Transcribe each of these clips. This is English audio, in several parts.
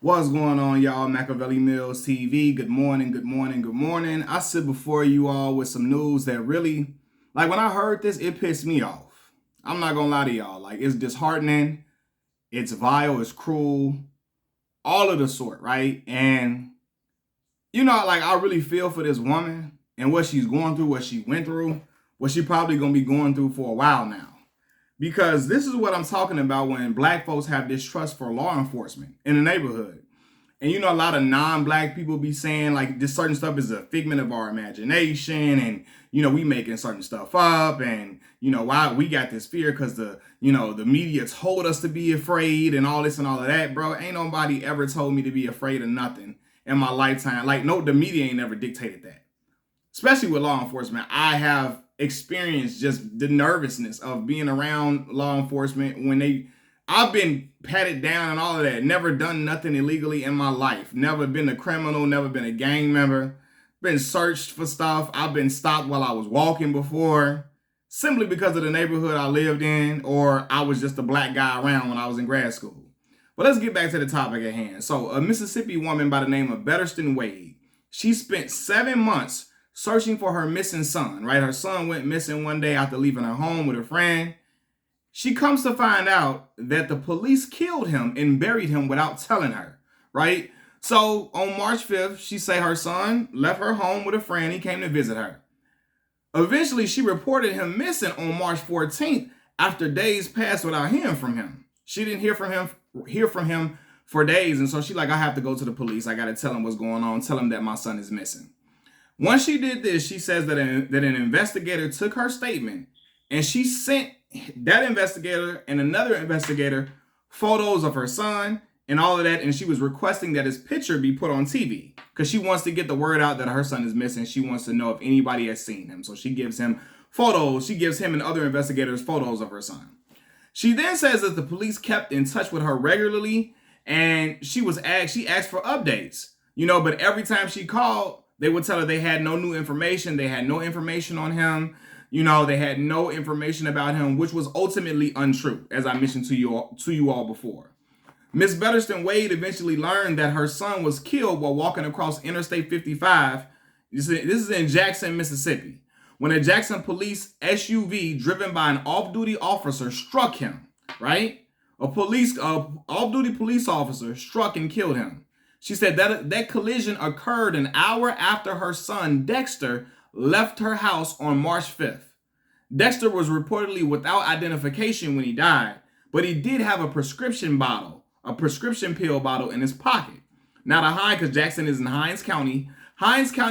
What's going on, y'all? Machiavelli Mills TV. Good morning, good morning, good morning. I sit before you all with some news that really, like when I heard this, it pissed me off. I'm not gonna lie to y'all. Like, it's disheartening, it's vile, it's cruel, all of the sort, right? And like I really feel for this woman and what she's going through, what she went through, what she probably gonna be going through for a while now. Because this is what I'm talking about when black folks have distrust for law enforcement in the neighborhood. And a lot of non-black people be saying like this certain stuff is a figment of our imagination, and we making certain stuff up, and why we got this fear because the media told us to be afraid and all this and all of that, bro. Ain't nobody ever told me to be afraid of nothing in my lifetime. Like, no, the media ain't never dictated that. Especially with law enforcement, I have experienced just the nervousness of being around law enforcement when I've been patted down and all of that. Never done nothing illegally in my life. Never been a criminal, never been a gang member. Been searched for stuff. I've been stopped while I was walking before, simply because of the neighborhood I lived in, or I was just a black guy around when I was in grad school. But let's get back to the topic at hand. So a Mississippi woman by the name of Didnt Wade, she spent 7 months searching for her missing son, right? Her son went missing one day after leaving her home with a friend. She comes to find out that the police killed him and buried him without telling her, right? So on March 5th, she say her son left her home with a friend. He came to visit her. Eventually, she reported him missing on March 14th after days passed without hearing from him. She didn't hear from him for days, and so she like, I have to go to the police. I got to tell him what's going on, tell him that my son is missing. Once she did this, she says that an investigator took her statement and she sent that investigator and another investigator photos of her son and all of that. And she was requesting that his picture be put on TV because she wants to get the word out that her son is missing. She wants to know if anybody has seen him. So she gives him photos. She gives him and other investigators photos of her son. She then says that the police kept in touch with her regularly and she asked for updates, but every time she called, they would tell her they had no new information. They had no information on him. They had no information about him, which was ultimately untrue, as I mentioned to you all before. Miss Didnt Wade eventually learned that her son was killed while walking across Interstate 55. This is in Jackson, Mississippi, when a Jackson police SUV driven by an off-duty officer struck him, right? Off-duty police officer struck and killed him. She said that collision occurred an hour after her son, Dexter, left her house on March 5th. Dexter was reportedly without identification when he died, but he did have a prescription pill bottle in his pocket. Now, because Jackson is in Hinds County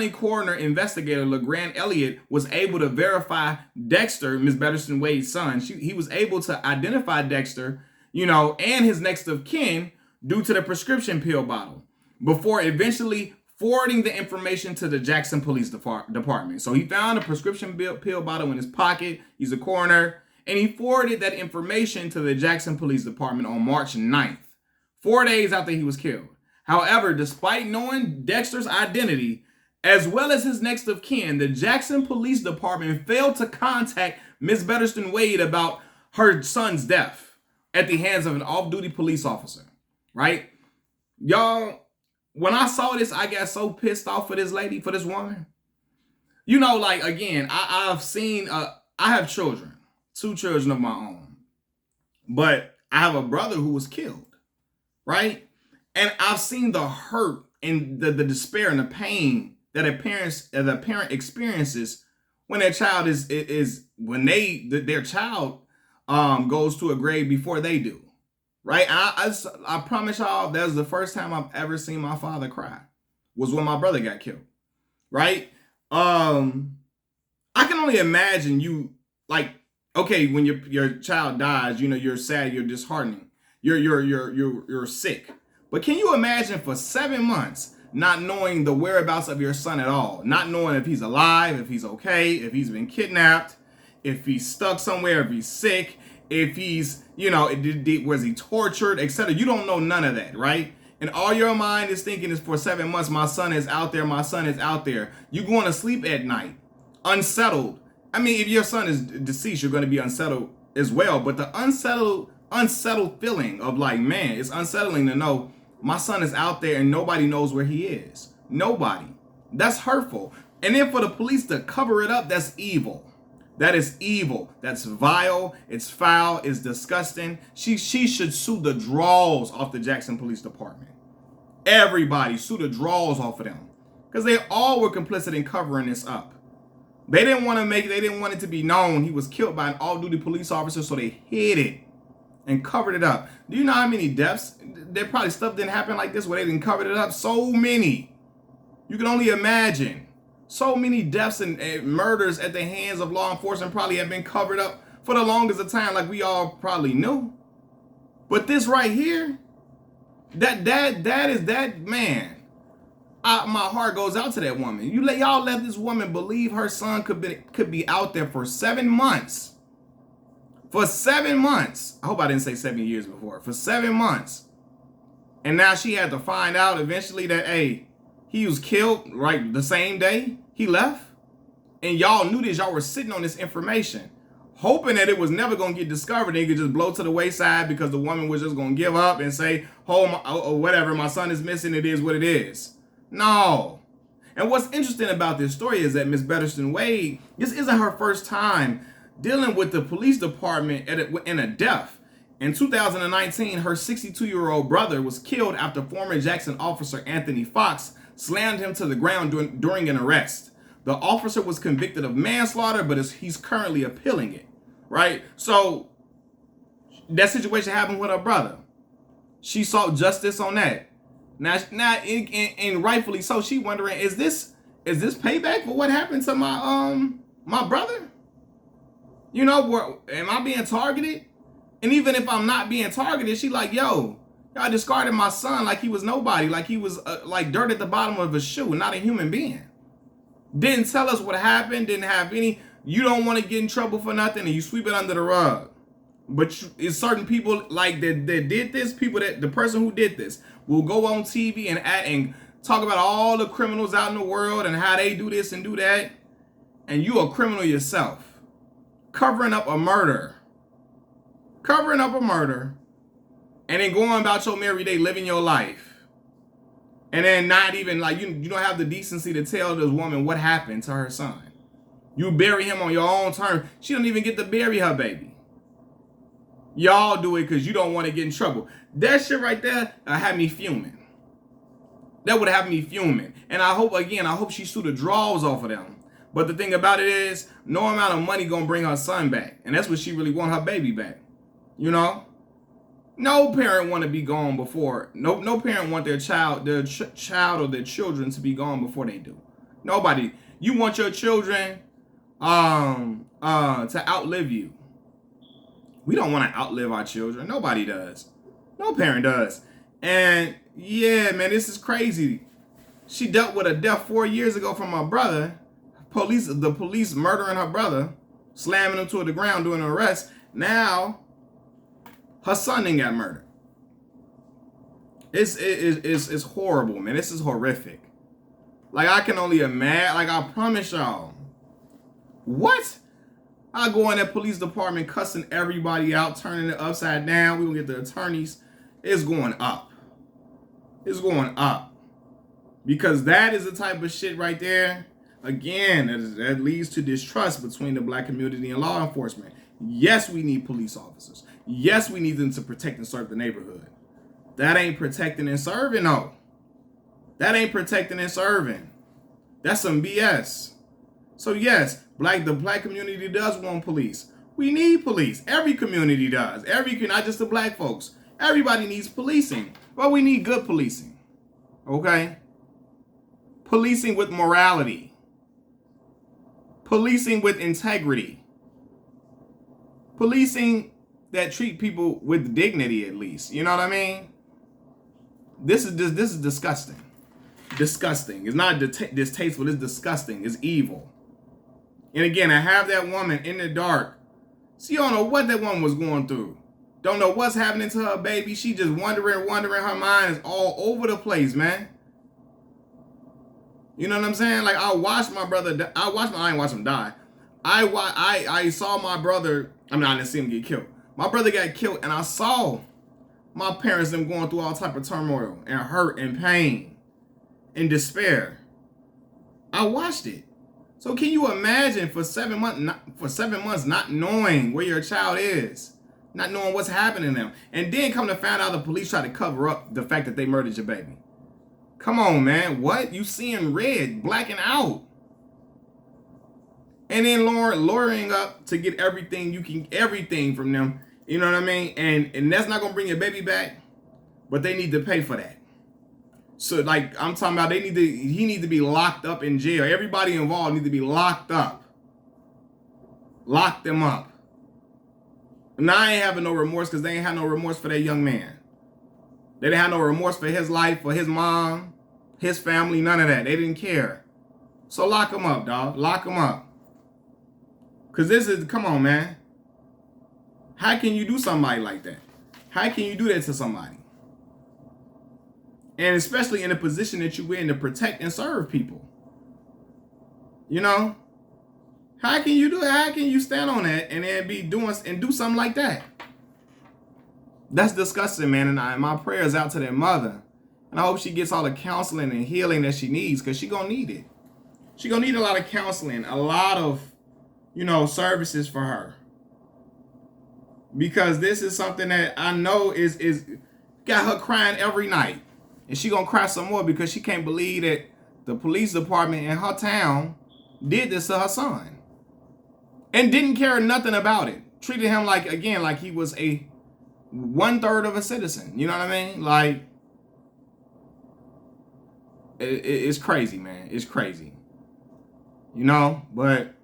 coroner investigator K1LLED was able to verify Dexter, Miss Didnt Wade's son. He was able to identify Dexter, and his next of kin due to the prescription pill bottle, before eventually forwarding the information to the Jackson Police Department. So he found a prescription pill bottle in his pocket. He's a coroner. And he forwarded that information to the Jackson Police Department on March 9th, 4 days after he was killed. However, despite knowing Dexter's identity, as well as his next of kin, the Jackson Police Department failed to contact Ms. Didnt Wade about her son's death at the hands of an off-duty police officer, right? Y'all, when I saw this, I got so pissed off for this lady, for this woman. Again, I have children, 2 children of my own, but I have a brother who was killed, right? And I've seen the hurt and the despair and the pain that a parent experiences when their child their child goes to a grave before they do. Right? I promise y'all, that was the first time I've ever seen my father cry, was when my brother got killed. Right? I can only imagine when your child dies, you're sad, you're disheartening, you're sick. But can you imagine for 7 months not knowing the whereabouts of your son at all, not knowing if he's alive, if he's okay, if he's been kidnapped, if he's stuck somewhere, if he's sick, if he's, was he tortured, etc. You don't know none of that, right? And all your mind is thinking is for 7 months, my son is out there, my son is out there. You going to sleep at night, unsettled. I mean, if your son is deceased, you're going to be unsettled as well. But the unsettled feeling of like, man, it's unsettling to know My son is out there and nobody knows where he is. Nobody. That's hurtful. And then for the police to cover it up, that's evil. That is evil. That's vile. It's foul. It's disgusting. She should sue the draws off the Jackson Police Department. Everybody sue the draws off of them. Because they all were complicit in covering this up. They didn't want it to be known he was killed by an off-duty police officer, so they hid it and covered it up. Do you know how many deaths? There probably stuff didn't happen like this where they didn't cover it up. So many. You can only imagine. So many deaths and murders at the hands of law enforcement probably have been covered up for the longest of time, like we all probably knew. But this right here, that man. My heart goes out to that woman. Y'all let this woman believe her son could be out there for 7 months. For 7 months. I hope I didn't say 7 years before. For 7 months. And now she had to find out eventually that, hey, he was killed right the same day he left. And y'all knew this. Y'all were sitting on this information, hoping that it was never going to get discovered and it could just blow to the wayside because the woman was just going to give up and say, oh, whatever, my son is missing. It is what it is. No. And what's interesting about this story is that Miss Betterston Wade, this isn't her first time dealing with the police department in a death. In 2019, her 62-year-old brother was killed after former Jackson officer Anthony Fox slammed him to the ground during an arrest. The officer was convicted of manslaughter, but he's currently appealing it, right? So that situation happened with her brother. She sought justice on that. Now, and rightfully so, she wondering, is this payback for what happened to my brother? You know, am I being targeted? And even if I'm not being targeted, she like, yo, y'all discarded my son like he was nobody, like he was like dirt at the bottom of a shoe, not a human being. Didn't tell us what happened, didn't have any, you don't want to get in trouble for nothing and you sweep it under the rug. But it's certain people like that did this, the person who did this will go on TV and talk about all the criminals out in the world and how they do this and do that. And you a criminal yourself. Covering up a murder. And then going about your merry day living your life. And then not even like you don't have the decency to tell this woman what happened to her son. You bury him on your own terms. She don't even get to bury her baby. Y'all do it because you don't want to get in trouble. That shit right there had me fuming. That would have me fuming. And I hope she sued the draws off of them. But the thing about it is, no amount of money gonna bring her son back. And that's what she really want, her baby back. You know? No parent want to be gone before. No parent want their child or their children to be gone before they do. Nobody. You want your children to outlive you. We don't want to outlive our children. Nobody does. No parent does. And yeah, man, this is crazy. She dealt with a death 4 years ago from her brother. The police murdering her brother, slamming him to the ground, doing an arrest. Now, her son didn't got murdered. It's horrible, man. This is horrific. Like, I can only imagine. Like, I promise y'all. What? I go in that police department cussing everybody out, turning it upside down. We gonna get the attorneys. It's going up. It's going up. Because that is the type of shit right there. Again, that leads to distrust between the black community and law enforcement. Yes, we need police officers. Yes, we need them to protect and serve the neighborhood. That ain't protecting and serving, no. That ain't protecting and serving. That's some BS. So yes, the black community does want police. We need police. Every community does. Not just the black folks. Everybody needs policing. But we need good policing. Okay? Policing with morality. Policing with integrity. Policing that treat people with dignity, at least. You know what I mean? This is disgusting. Disgusting. It's not distasteful. It's disgusting. It's evil. And again, I have that woman in the dark. She don't know what that woman was going through. Don't know what's happening to her baby. She just wondering. Her mind is all over the place, man. You know what I'm saying? Like, I watched my brother. I didn't watch him die. I saw my brother. I didn't see him get killed. My brother got killed, and I saw my parents them going through all type of turmoil and hurt and pain and despair. I watched it. So can you imagine for 7 months not knowing where your child is, not knowing what's happening to them, and then come to find out the police try to cover up the fact that they murdered your baby? Come on, man. What? You seeing red, blacking out. And then lawyering up to get everything from them. You know what I mean? And that's not gonna bring your baby back, but they need to pay for that. So like I'm talking about, he need to be locked up in jail. Everybody involved need to be locked up. Lock them up. Now I ain't having no remorse because they ain't had no remorse for that young man. They didn't have no remorse for his life, for his mom, his family, none of that. They didn't care. So lock him up, dog. Lock him up. Because come on, man. How can you do somebody like that? How can you do that to somebody? And especially in the position that you're in to protect and serve people. You know? How can you do that? How can you stand on that and then do something like that? That's disgusting, man. And my prayers out to that mother. And I hope she gets all the counseling and healing that she needs, because she's going to need it. She's going to need a lot of counseling, a lot of, services for her. Because this is something that I know is got her crying every night. And she going to cry some more because she can't believe that the police department in her town did this to her son. And didn't care nothing about it. Treated him like he was a 1/3 of a citizen. You know what I mean? Like, it's crazy, man. It's crazy. But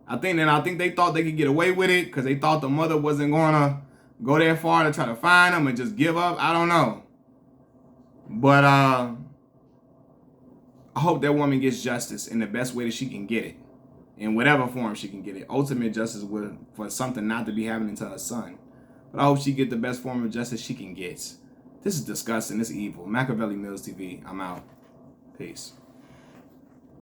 I think they thought they could get away with it because they thought the mother wasn't going to go that far to try to find him and just give up. I don't know. But I hope that woman gets justice in the best way that she can get it. In whatever form she can get it. Ultimate justice for something not to be happening to her son. But I hope she get the best form of justice she can get. This is disgusting. This is evil. Machiavelli Mills TV. I'm out. Peace.